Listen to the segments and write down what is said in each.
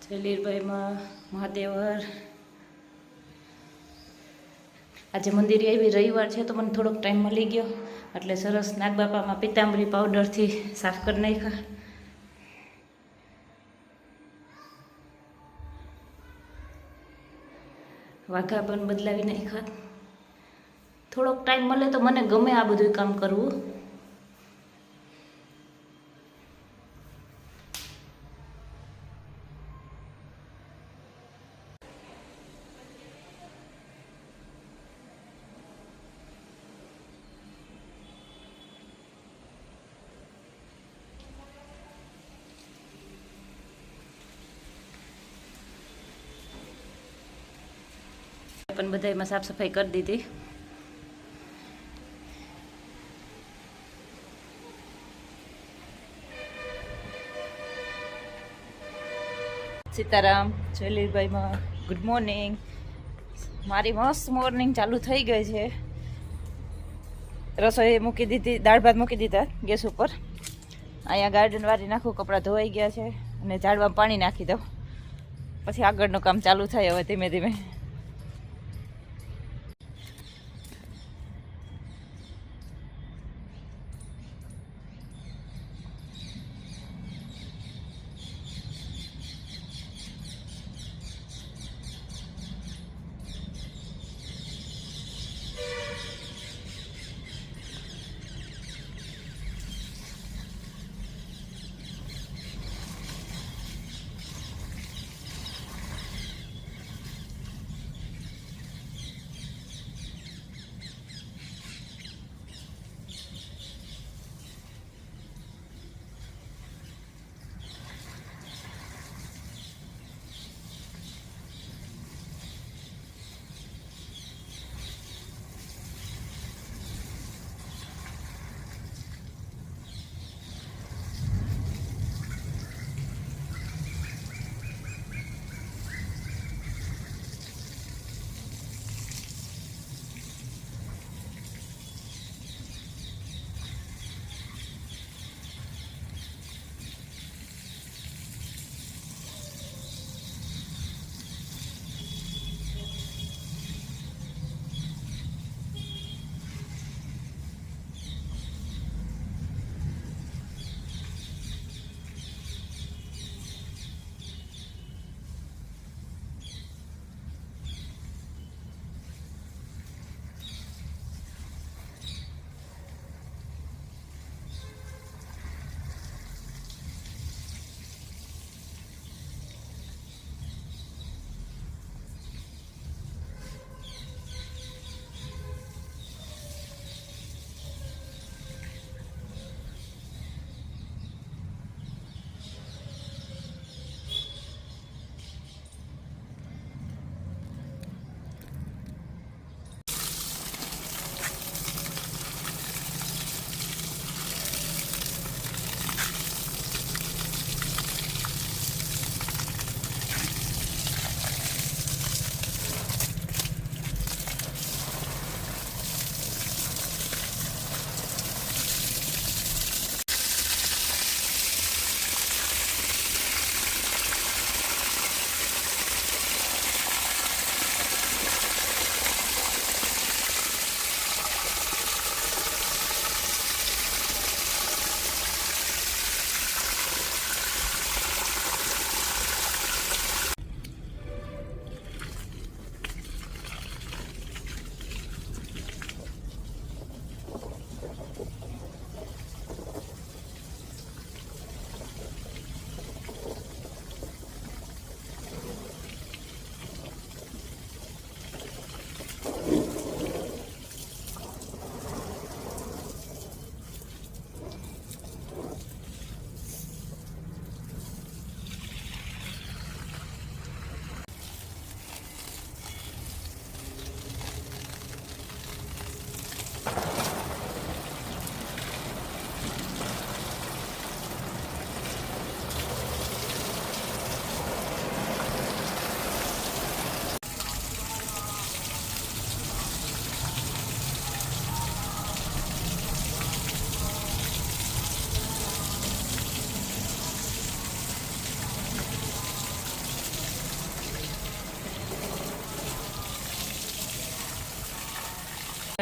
જલીરભાઈમાં મહાદેવર આજે મંદિરે આવી રવિવાર છે તો મને થોડોક ટાઈમ મળી ગયો એટલે સરસ નાગબાપામાં પિતાંબરી પાવડરથી સાફ કરી નાખ્યા. વાઘા પણ બદલાવી નાખ્યા. થોડોક ટાઈમ મળે તો મને ગમે આ બધું કામ કરવું. પણ બધામાં સાફ સફાઈ કરી દીધી. સીતારામ. જલીલભાઈમાં ગુડ મોર્નિંગ. મારી મસ્ત મોર્નિંગ ચાલુ થઈ ગઈ છે. રસોઈ મૂકી દીધી, દાળ ભાત મૂકી દીધા ગેસ ઉપર. અહીંયા ગાર્ડન વાળી નાખું, કપડાં ધોવાઈ ગયા છે અને ઝાડવામાં પાણી નાખી દઉં. પછી આગળનું કામ ચાલુ થાય હવે ધીમે ધીમે.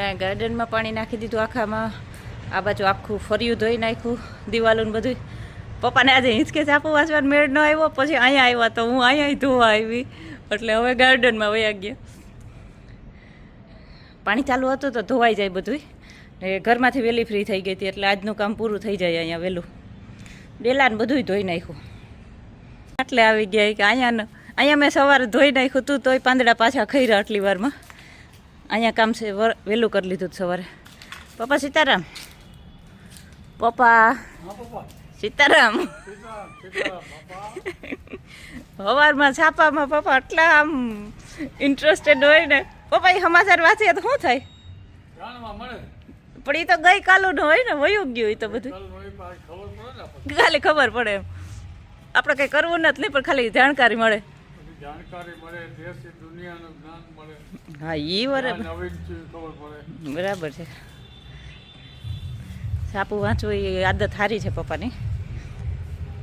આપણે ગાર્ડનમાં પાણી નાખી દીધું આખામાં. આ બાજુ આખું ફર્યું ધોઈ નાખ્યું, દિવાલું ને બધું. પપ્પાને આજે હિંચકે છાપું વાંચવાનો મેળ ન આવ્યો, પછી અહીંયા આવ્યા તો હું અહીંયા ધોવા આવી, એટલે હવે ગાર્ડનમાં વયા ગયા. પાણી ચાલુ હતું તો ધોવાઈ જાય બધું. ને ઘરમાંથી વહેલી ફ્રી થઈ ગઈ હતી, એટલે આજનું કામ પૂરું થઈ જાય અહીંયા વહેલું. ડેલાને બધું ધોઈ નાખ્યું. એટલે આવી ગયા કે અહીંયા મેં સવારે ધોઈ નાખ્યું તું, તોય પાંદડા પાછા ખઈરા આટલી વારમાં. અહીંયા કામ છે વહેલું કરી લીધું સવારે. પપ્પા સીતારામ. પપ્પા સીતારામ. સવારમાં છાપામાં પપ્પા આટલા આમ ઇન્ટરેસ્ટેડ હોય ને. પપ્પા એ સમાચાર વાંચીએ તો શું થાય? પણ એ તો ગઈ કાલું હોય ને, વયું ગયું એ તો બધું. ખાલી ખબર પડે એમ. આપણે કંઈ કરવું નથી નહીં, પણ ખાલી જાણકારી મળે. હા એ બરાબર બરાબર છે. છાપું વાંચવું એ આદત સારી છે પપ્પાની.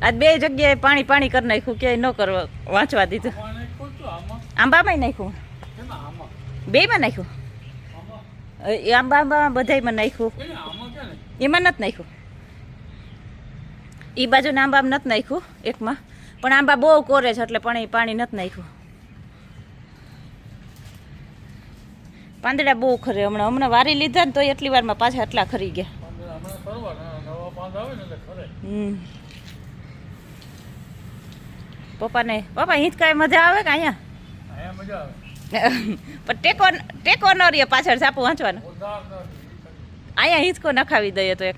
આજ બે જગ્યાએ પાણી પાણી કરી નાખ્યું, ક્યાંય ન કરવા વાંચવા દીધું. આંબામાં નાખ્યું, બેમાં નાખ્યું. એ આંબામાં બધામાં નાખ્યું, એમાં નથી નાખ્યું. એ બાજુના આંબામાં નથી નાખ્યું એકમાં, પણ આંબા બહુ કોરે છે એટલે પાણી નથી નાખ્યું. પાંદડા બહુ ખરે. હમણાં વારી લીધા ને તો એટલી વારમાં પાછા એટલા ખરી ગયા. પપ્પા હિંચકાય મજા આવે કે અહીંયા? પણ ટેકો ન રહે પાછળ છાપું વાંચવાનું. અહીંયા હિંચકો નખાવી દઈએ તો એક